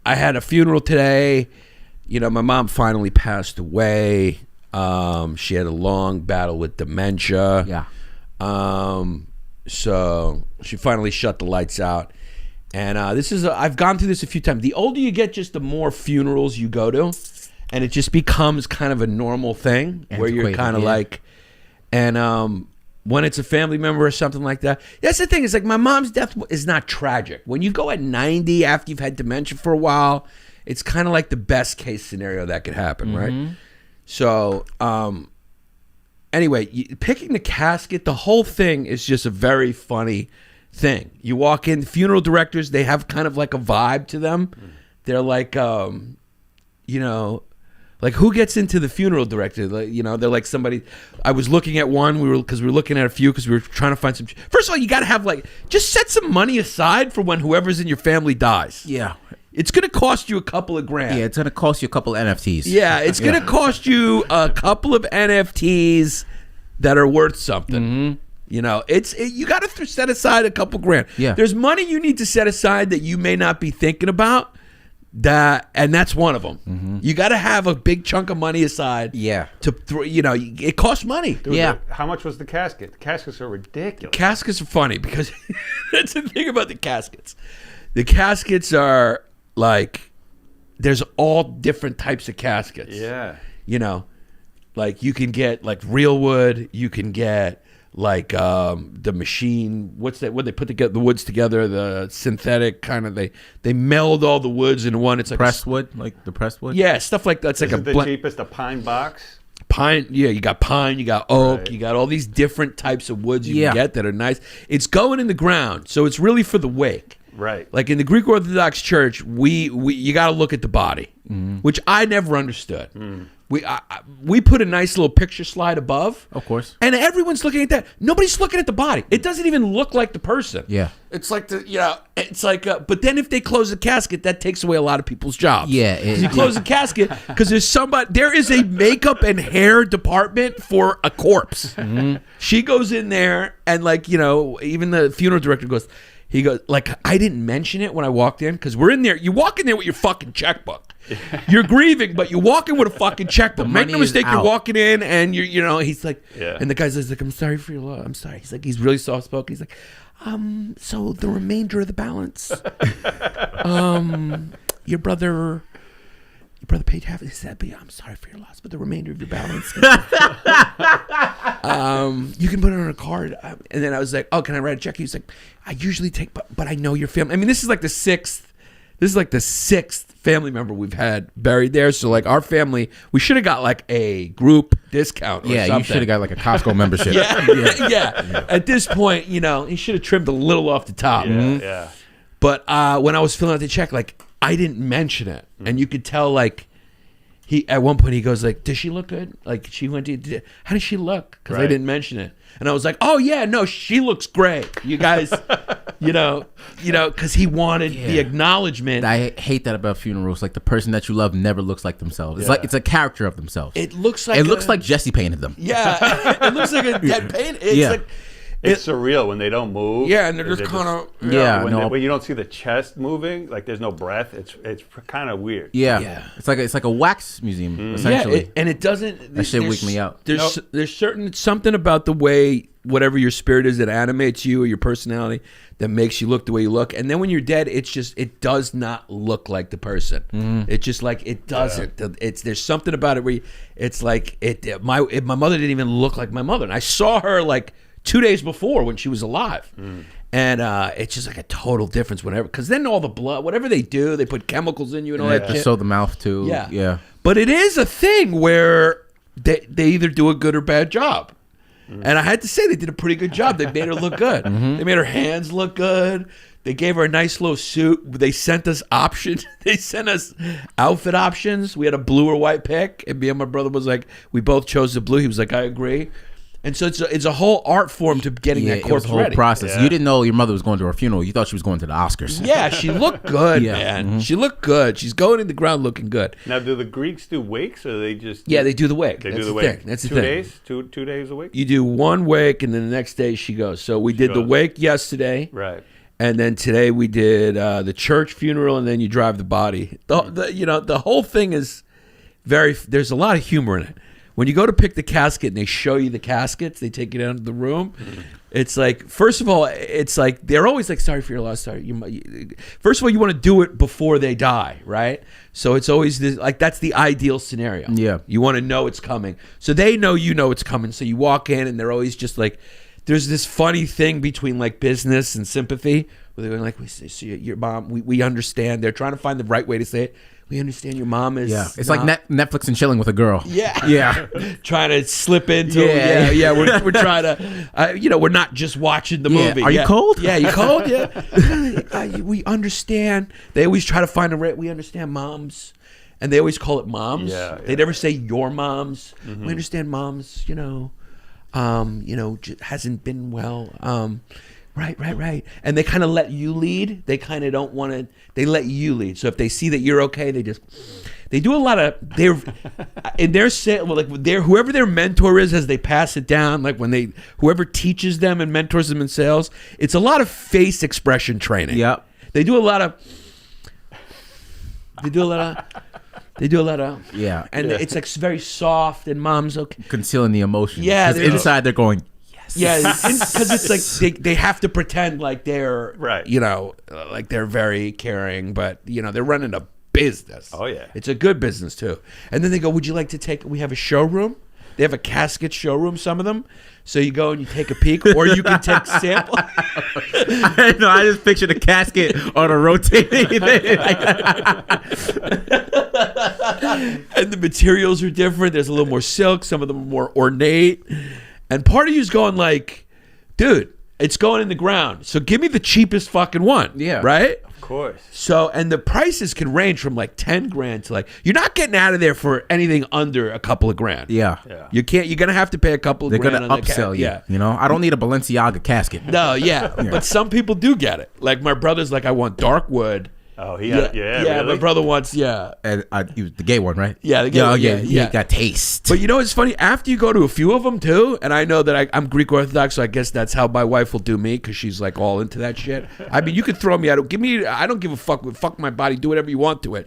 I had a funeral today. You know, my mom finally passed away. She had a long battle with dementia. Yeah. So she finally shut the lights out. And I've gone through this a few times. The older you get, just the more funerals you go to. And it just becomes kind of a normal thing where you're kind of like, and when it's a family member or something like that, that's the thing. It's like my mom's death is not tragic. When you go at 90 after you've had dementia for a while, it's kind of like the best case scenario that could happen, right? So, anyway, picking the casket, the whole thing is just a very funny thing. You walk in, funeral directors, they have kind of like a vibe to them. They're like, you know, like who gets into the funeral director? Like, you know, they're like somebody. I was looking at one. We were looking at a few because we were trying to find some. First of all, you got to have just set some money aside for when whoever's in your family dies. Yeah. It's going to cost you a couple of grand. Yeah, it's going to cost you a couple of NFTs. Yeah, it's going to cost you a couple of NFTs that are worth something. You know, you got to set aside a couple grand. Yeah. There's money you need to set aside that you may not be thinking about. And that's one of them. You got to have a big chunk of money aside. Yeah. You know, it costs money. Dude, yeah. How much was the casket? The caskets are ridiculous. Caskets are funny because that's the thing about the caskets. The caskets are like, there's all different types of caskets. Yeah. You know, like you can get like real wood. You can get like the machine. What's that? When they put the woods together, the synthetic kind of. They meld all the woods into one. It's like pressed wood, like the pressed wood. Yeah, stuff like that. It's like the cheapest, a pine box. Pine, yeah, you got pine, you got oak, Right. you got all these different types of woods you can get that are nice. It's going in the ground, so it's really for the wake. Right. Like in the Greek Orthodox Church, you got to look at the body, which I never understood. We put a nice little picture slide above, Of course. and everyone's looking at that. Nobody's looking at the body. It doesn't even look like the person. Yeah. It's like it's like. But then if they close the casket, that takes away a lot of people's jobs. Yeah, you close the casket because there is a makeup and hair department for a corpse. She goes in there and even the funeral director goes. He goes, I didn't mention it when I walked in because we're in there. You walk in there with your fucking checkbook. You're grieving, but you walk in with a fucking checkbook. Make no mistake, you're walking in and he's like, and the guy's like, I'm sorry for your loss. I'm sorry. He's like, he's really soft spoken. He's like, so the remainder of the balance, your brother paid half of this. I'm sorry for your loss, but the remainder of your balance, you can put it on a card. And then I was like, oh, can I write a check? He was like, I usually take, but I know your family. I mean, this is like the sixth family member we've had buried there. So our family, we should have got a group discount or something. You should have got a Costco membership. yeah. At this point, he should have trimmed a little off the top. Yeah. But when I was filling out the check, I didn't mention it. And you could tell, he at one point he goes does she look good? She went to, how does she look? Because I didn't mention it. And I was like, oh yeah, no, she looks great. You guys, because he wanted the acknowledgement. I hate that about funerals. The person that you love never looks like themselves. It's it's a character of themselves. It looks like Jesse painted them. Yeah, it looks like a dead paint. It's it's surreal when they don't move. Yeah, and they're just kind of when you don't see the chest moving, there's no breath. It's kind of weird. Yeah. It's like a wax museum essentially. Yeah, and it doesn't. That shit weak me out. There's something about the way whatever your spirit is that animates you or your personality that makes you look the way you look. And then when you're dead, it does not look like the person. It's just it doesn't. Yeah. There's something about it where it's my mother didn't even look like my mother, and I saw her 2 days before when she was alive. And it's just a total difference because then all the blood, whatever they do, they put chemicals in you and all that shit. Sew the mouth too. Yeah. But it is a thing where they either do a good or bad job. And I had to say they did a pretty good job. They made her look good. They made her hands look good. They gave her a nice little suit. They sent us options. They sent us outfit options. We had a blue or white pick. And me and my brother was we both chose the blue. He was like, I agree. And so it's a whole art form to getting that corpse ready. It was a whole ready. process. Yeah. You didn't know your mother was going to her funeral. You thought she was going to the Oscars. Yeah, she looked good, man. She looked good. She's going in the ground looking good. Now, do the Greeks do wakes or they just... Yeah, they do the wake. They That's do the thing. wake. That's the 2 thing. days? Two days a week? You do one wake and then the next day she goes. So we did the wake yesterday. Right. And then today we did the church funeral, and then you drive the body. The whole thing is there's a lot of humor in it. When you go to pick the casket and they show you the caskets, they take you down to the room. It's like, first of all, it's like they're always like, sorry for your loss. Sorry. First of all, you want to do it before they die, right? So it's always this, like, that's the ideal scenario. Yeah. You want to know it's coming. So they know you know it's coming. So you walk in and they're always just like, there's this funny thing between like business and sympathy where they're going like, we see your mom, we understand. They're trying to find the right way to say it. We understand your mom is. Yeah, it's like Netflix and chilling with a girl. Yeah, yeah, trying to slip into. Yeah. Yeah. We're trying to. We're not just watching the movie. Are you cold? Yeah, you cold? Yeah. We understand. They always try to find a. We understand moms, and they always call it moms. Yeah. They never say your moms. We understand moms. Hasn't been well. Right. And they kind of let you lead. They kind of don't want to. They let you lead. So if they see that you're okay, they do a lot of. They're in their whoever their mentor is as they pass it down. Like when whoever teaches them and mentors them in sales, it's a lot of face expression training. Yep. They do a lot of. Yeah. And it's like very soft, and mom's okay. Concealing the emotion. Yeah. 'Cause inside they're going. Yeah, because it's like they have to pretend like they're right. Like they're very caring, but they're running a business. Oh yeah, it's a good business too. And then they go, "Would you like to take? We have a showroom. They have a casket showroom. Some of them. So you go and you take a peek, or you can take sample." I just picture the casket on a rotating thing. And the materials are different. There's a little more silk. Some of them are more ornate. And part of you's going like, dude, it's going in the ground. So give me the cheapest fucking one. Yeah. Right? Of course. So, and the prices can range from like 10 grand to like, you're not getting out of there for anything under a couple of grand. Yeah. You're going to have to pay a couple of They're grand. They're going to upsell you. Yeah. I don't need a Balenciaga casket. No, yeah. But some people do get it. Like my brother's like, I want dark wood. Oh, yeah, really? My brother wants, And he was the gay one, right? Yeah, the gay one. He got taste. But it's funny, after you go to a few of them too, and I know that I'm Greek Orthodox, so I guess that's how my wife will do me, because she's like all into that shit. I mean, you could throw me out. I don't give a fuck. Fuck my body. Do whatever you want to it.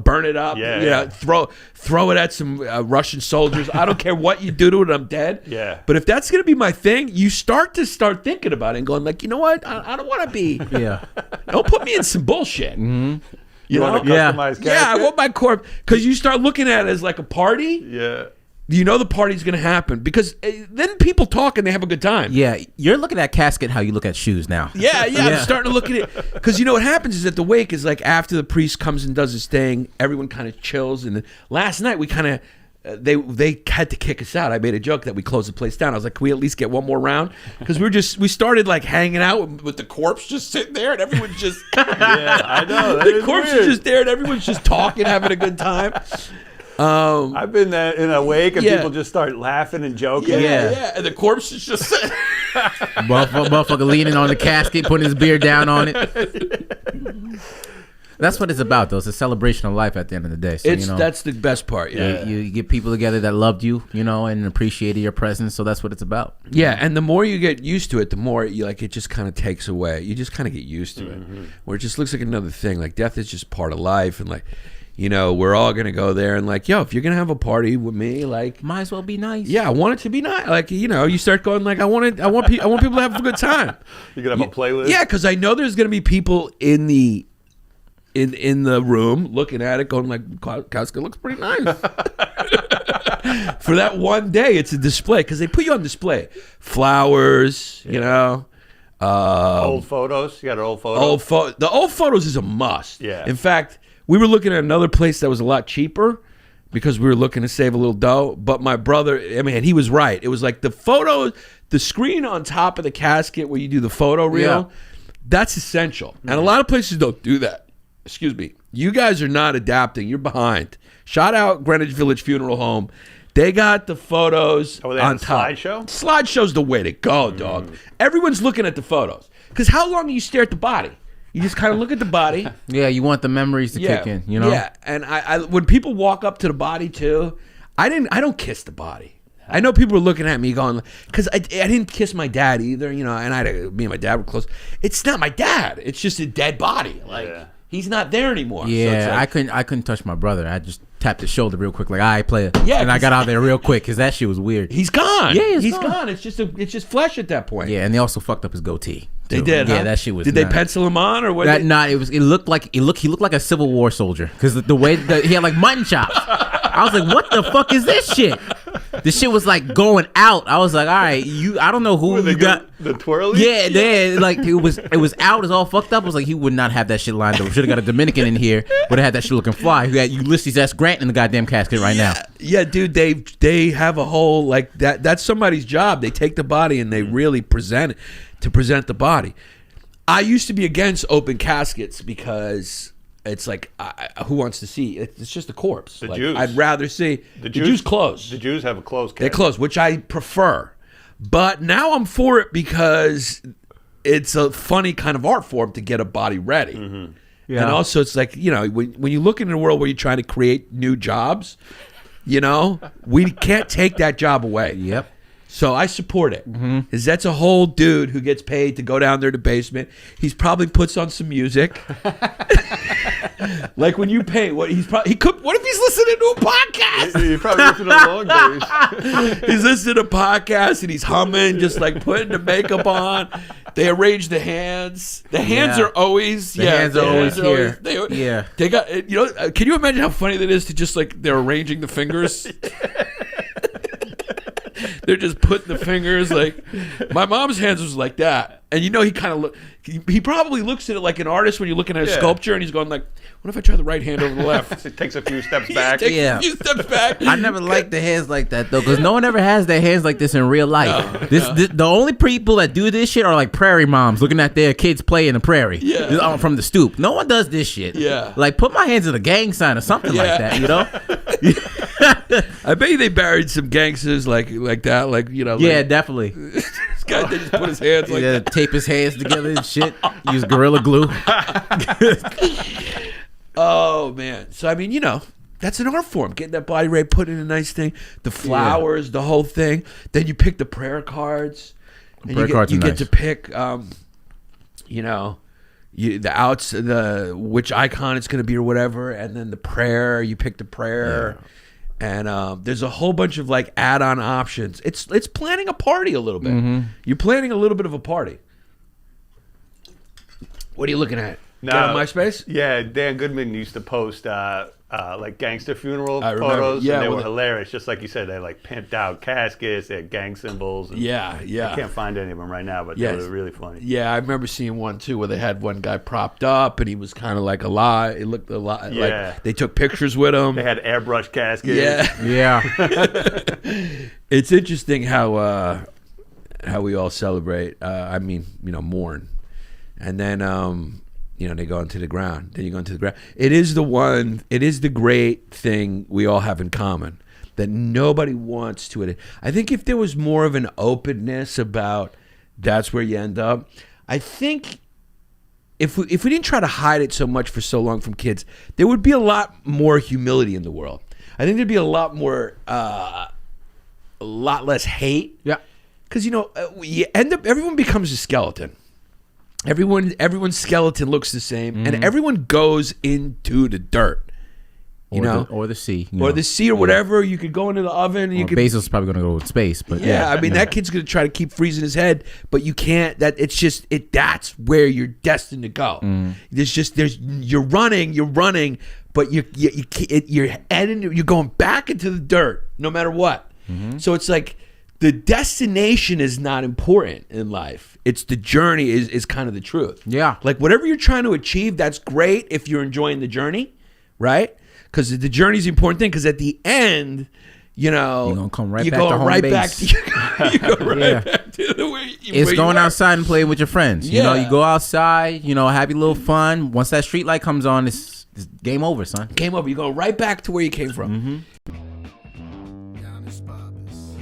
Burn it up. Yeah. Throw it at some Russian soldiers. I don't care what you do to it. I'm dead. Yeah. But if that's gonna be my thing, you start thinking about it and going like, you know what? I don't want to be. Yeah. Don't put me in some bullshit. You want a customized casket? Yeah, I want my corpse, because you start looking at it as like a party. Yeah. The party's going to happen, because then people talk and they have a good time. Yeah, you're looking at casket how you look at shoes now. Yeah. I'm starting to look at it, because what happens is at the wake is like after the priest comes and does his thing, everyone kind of chills. And last night we kind of they had to kick us out. I made a joke that we closed the place down. I was like, can we at least get one more round? Because we started like hanging out with the corpse just sitting there, and everyone's just yeah, I know. The corpse is just there, and everyone's just talking, having a good time. I've been there in a wake, and people just start laughing and joking. Yeah, and the corpse is just motherfucker leaning on the casket, putting his beer down on it. That's what it's about, though. It's a celebration of life at the end of the day. So, that's the best part. Yeah, you get people together that loved you, and appreciated your presence. So that's what it's about. Yeah, and the more you get used to it, the more it just kind of takes away. You just kind of get used to it, where it just looks like another thing. Like death is just part of life, and like, we're all gonna go there, and like, yo, if you're gonna have a party with me, like, might as well be nice. Yeah, I want it to be nice. Like, you start going like, I want people to have a good time. You gonna have a playlist? Yeah, because I know there's gonna be people in the room looking at it going like, casket looks pretty nice. For that one day, it's a display, because they put you on display. Flowers, old photos. You got an old photo? The old photos is a must. Yeah. In fact, we were looking at another place that was a lot cheaper, because we were looking to save a little dough. But my brother, he was right. It was like the photo, the screen on top of the casket where you do the photo reel, that's essential. And a lot of places don't do that. Excuse me. You guys are not adapting. You're behind. Shout out Greenwich Village Funeral Home. They got the photos on top. Slideshow? Slideshow's the way to go, dog. Everyone's looking at the photos. Because how long do you stare at the body? You just kind of look at the body. Yeah, you want the memories to kick in, Yeah, and I when people walk up to the body too, I don't kiss the body. I know people are looking at me going, because I didn't kiss my dad either, you know, and me and my dad were close. It's not my dad. It's just a dead body. Like, he's not there anymore. Yeah, so like, I couldn't touch my brother. I just tapped his shoulder real quick, like, all right, player. Yeah, and I got out there real quick because that shit was weird. He's gone. Yeah, he's gone. It's just flesh at that point. Yeah, and they also fucked up his goatee. They did. Yeah, huh? that shit was. Did they pencil him on or what? He looked like he looked like a Civil War soldier because the way that he had like mutton chops. I was like, what the fuck is this shit? The shit was like going out. I was like, all right, I don't know who you got. The twirly? Yeah, like it was out. It's all fucked up. I was like, he would not have that shit lined up. Should have got a Dominican in here. Would have had that shit looking fly. Who had Ulysses S. Grant in the goddamn casket right now. Yeah, dude, they have a whole like that. That's somebody's job. They take the body and they really present the body. I used to be against open caskets because it's like, who wants to see? It's just a corpse. The like, Jews. I'd rather see the Jews close. The Jews have a closed They casket. close, which I prefer. But now I'm for it because it's a funny kind of art form to get a body ready. Mm-hmm. Yeah. And also, it's like, you know, when you look in a world where you're trying to create new jobs, you know, we can't take that job away. Yep. So I support it. Because that's a whole dude who gets paid to go down there to the basement. He's probably puts on some music. Like when you pay, what if he's listening to a podcast? You probably listen to Long Days. He's listening to podcasts and he's humming, just like putting the makeup on. They arrange the hands. The hands are always hands are always here. They got, you know. Can you imagine how funny that is to just like they're arranging the fingers? They're just putting the fingers like my mom's hands was like that, and you know he kind of he probably looks at it like an artist when you're looking at a sculpture, and he's going like, "What if I try the right hand over the left?" It takes a few steps back. A few steps back. I never liked the hands like that though, because no one ever has their hands like this in real life. The only people that do this shit are like prairie moms looking at their kids play in the prairie. Yeah. From the stoop. No one does this shit. Yeah. Like put my hands in a gang sign or something like that. You know. I bet you they buried some gangsters like that, like you know. Yeah, like, definitely. This guy they just put his hands like that. Tape his hands together and shit. Use Gorilla Glue. Oh man! So I mean, you know, that's an art form. Getting that body ready, putting in a nice thing, the flowers, the whole thing. Then you pick the prayer cards. And you get to pick, you know, which icon it's going to be or whatever, and then the prayer. You pick the prayer. Yeah. And there's a whole bunch of like add-on options. It's planning a party a little bit. Mm-hmm. You're planning a little bit of a party. What are you looking at? No, on MySpace? Yeah, Dan Goodman used to post like gangster funeral photos. Yeah, and they were hilarious. Just like you said, they had like pimped out caskets, they had gang symbols. And yeah. I can't find any of them right now, but they were really funny. Yeah, I remember seeing one too where they had one guy propped up and he was kind of like alive. It looked a lot like they took pictures with him. They had airbrush caskets. Yeah. It's interesting how we all celebrate. I mean, you know, mourn, and then you know, they go into the ground. Then you go into the ground. It is the great thing we all have in common that nobody wants to it. I think if there was more of an openness about that's where you end up, I think if we didn't try to hide it so much for so long from kids, there would be a lot more humility in the world. I think there'd be a lot more, a lot less hate. Yeah. Because, you know, you end up, everyone becomes a skeleton. Everyone's skeleton looks the same, and everyone goes into the dirt, or the sea, or the sea, or whatever. You could go into the oven. And Basil's probably going to go in space, but I mean that kid's going to try to keep freezing his head, but you can't. That's where you're destined to go. You're running, but you're going back into the dirt no matter what. So it's like the destination is not important in life. It's the journey is kind of the truth. Yeah. Like whatever you're trying to achieve, that's great if you're enjoying the journey, right? Because the journey is the important thing. Because at the end, you know, you're gonna come right back to home base. You go right back to the way it's going outside and playing with your friends. You know, you go outside, you know, have your little fun. Once that street light comes on, it's game over, son. Game over. You go right back to where you came from. Yannis, Pappas.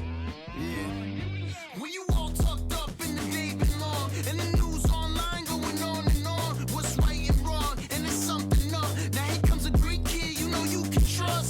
Yeah.